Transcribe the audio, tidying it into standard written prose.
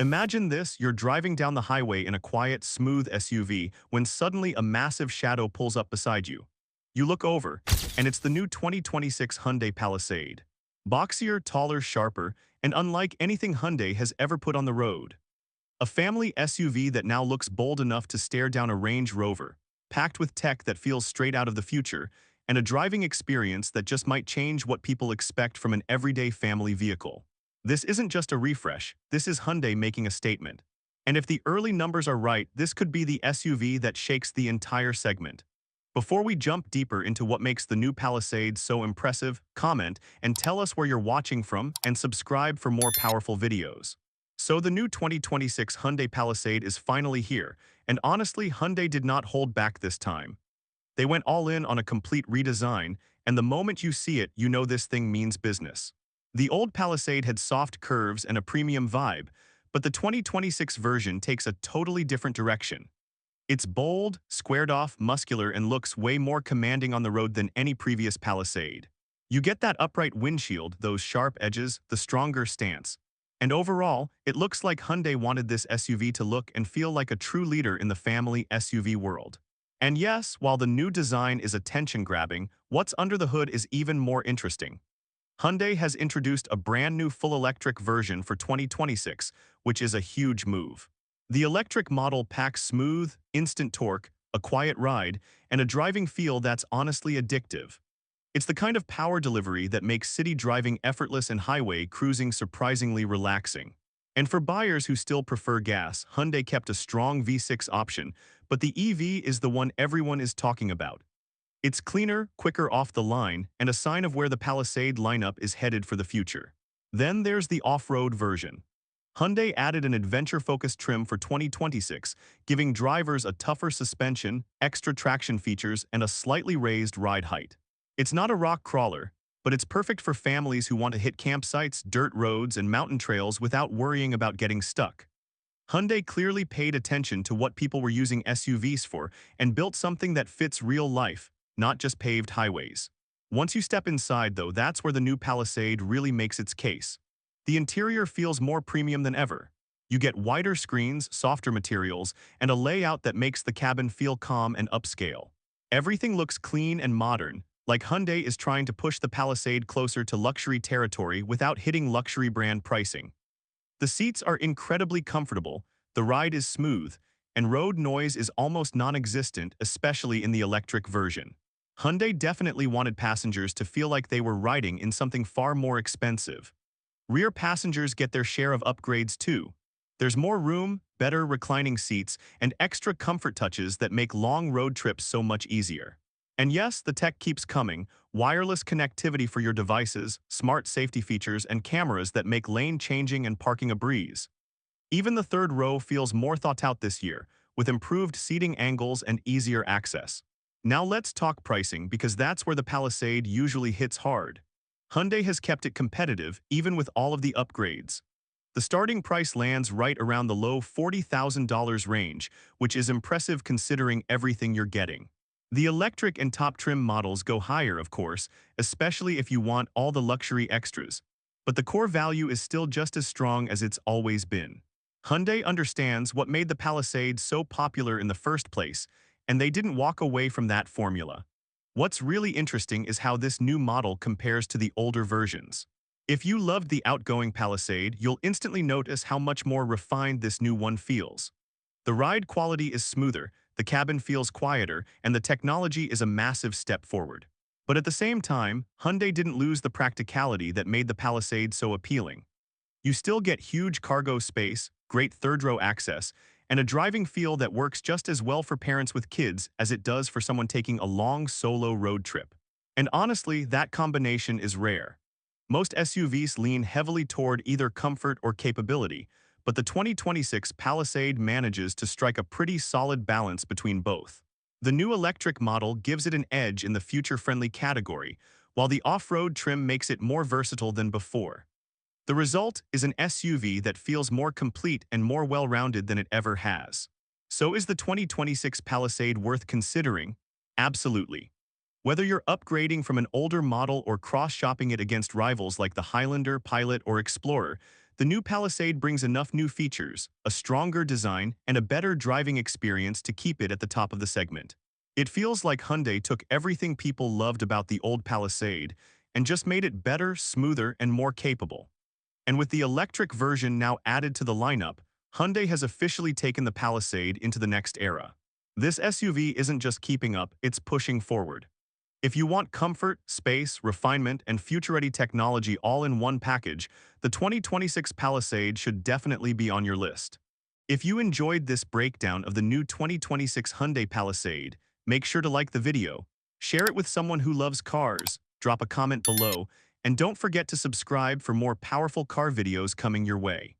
Imagine this, you're driving down the highway in a quiet, smooth SUV when suddenly a massive shadow pulls up beside you. You look over, and it's the new 2026 Hyundai Palisade. Boxier, taller, sharper, and unlike anything Hyundai has ever put on the road. A family SUV that now looks bold enough to stare down a Range Rover, packed with tech that feels straight out of the future, and a driving experience that just might change what people expect from an everyday family vehicle. This isn't just a refresh, this is Hyundai making a statement. And if the early numbers are right, this could be the SUV that shakes the entire segment. Before we jump deeper into what makes the new Palisade so impressive, comment and tell us where you're watching from and subscribe for more powerful videos. So the new 2026 Hyundai Palisade is finally here, and honestly, Hyundai did not hold back this time. They went all in on a complete redesign, and the moment you see it, you know this thing means business. The old Palisade had soft curves and a premium vibe, but the 2026 version takes a totally different direction. It's bold, squared-off, muscular, and looks way more commanding on the road than any previous Palisade. You get that upright windshield, those sharp edges, the stronger stance. And overall, it looks like Hyundai wanted this SUV to look and feel like a true leader in the family SUV world. And yes, while the new design is attention-grabbing, what's under the hood is even more interesting. Hyundai has introduced a brand new full-electric version for 2026, which is a huge move. The electric model packs smooth, instant torque, a quiet ride, and a driving feel that's honestly addictive. It's the kind of power delivery that makes city driving effortless and highway cruising surprisingly relaxing. And for buyers who still prefer gas, Hyundai kept a strong V6 option, but the EV is the one everyone is talking about. It's cleaner, quicker off the line, and a sign of where the Palisade lineup is headed for the future. Then there's the off-road version. Hyundai added an adventure-focused trim for 2026, giving drivers a tougher suspension, extra traction features, and a slightly raised ride height. It's not a rock crawler, but it's perfect for families who want to hit campsites, dirt roads, and mountain trails without worrying about getting stuck. Hyundai clearly paid attention to what people were using SUVs for and built something that fits real life, not just paved highways. Once you step inside, though, that's where the new Palisade really makes its case. The interior feels more premium than ever. You get wider screens, softer materials, and a layout that makes the cabin feel calm and upscale. Everything looks clean and modern, like Hyundai is trying to push the Palisade closer to luxury territory without hitting luxury brand pricing. The seats are incredibly comfortable, the ride is smooth, and road noise is almost non-existent, especially in the electric version. Hyundai definitely wanted passengers to feel like they were riding in something far more expensive. Rear passengers get their share of upgrades too. There's more room, better reclining seats, and extra comfort touches that make long road trips so much easier. And yes, the tech keeps coming, wireless connectivity for your devices, smart safety features, and cameras that make lane changing and parking a breeze. Even the third row feels more thought out this year, with improved seating angles and easier access. Now let's talk pricing because that's where the Palisade usually hits hard. Hyundai has kept it competitive even with all of the upgrades. The starting price lands right around the low $40,000 range, which is impressive considering everything you're getting. The electric and top trim models go higher, of course, especially if you want all the luxury extras. But the core value is still just as strong as it's always been. Hyundai understands what made the Palisade so popular in the first place, and they didn't walk away from that formula. What's really interesting is how this new model compares to the older versions. If you loved the outgoing Palisade, you'll instantly notice how much more refined this new one feels. The ride quality is smoother, the cabin feels quieter, and the technology is a massive step forward. But at the same time, Hyundai didn't lose the practicality that made the Palisade so appealing. You still get huge cargo space, great third-row access, and a driving feel that works just as well for parents with kids as it does for someone taking a long solo road trip. And honestly, that combination is rare. Most SUVs lean heavily toward either comfort or capability, but the 2026 Palisade manages to strike a pretty solid balance between both. The new electric model gives it an edge in the future-friendly category, while the off-road trim makes it more versatile than before. The result is an SUV that feels more complete and more well-rounded than it ever has. So is the 2026 Palisade worth considering? Absolutely. Whether you're upgrading from an older model or cross-shopping it against rivals like the Highlander, Pilot, or Explorer, the new Palisade brings enough new features, a stronger design, and a better driving experience to keep it at the top of the segment. It feels like Hyundai took everything people loved about the old Palisade and just made it better, smoother, and more capable. And with the electric version now added to the lineup, Hyundai has officially taken the Palisade into the next era. This SUV isn't just keeping up, it's pushing forward. If you want comfort, space, refinement, and future-ready technology all in one package, the 2026 Palisade should definitely be on your list. If you enjoyed this breakdown of the new 2026 Hyundai Palisade, make sure to like the video, share it with someone who loves cars, drop a comment below, and don't forget to subscribe for more powerful car videos coming your way.